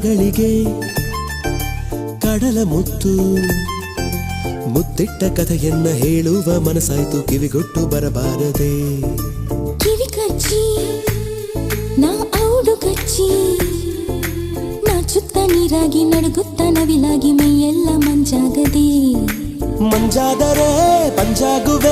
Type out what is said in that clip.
ಆನೆಗಳಿಗೆ ಕಡಲ ಮುತ್ತು ಮುತ್ತಿಟ್ಟ ಕಥೆಯನ್ನ ಹೇಳುವ ಮನಸ್ಸಾಯ್ತು ಕಿವಿಗೊಟ್ಟು ಬರಬಾರದೆ ಕಿವಿ ಕಚ್ಚಿ ನಾ ಔಡು ಕಚ್ಚಿ ನಾಚುತ್ತ ನೀರಾಗಿ ನಡುಗುತ್ತ ನವಿಲಾಗಿ ಮೈಯೆಲ್ಲ ಮಂಜಾಗದೆ ಮಂಜಾದರೆ ಪಂಜಾಗುವೆ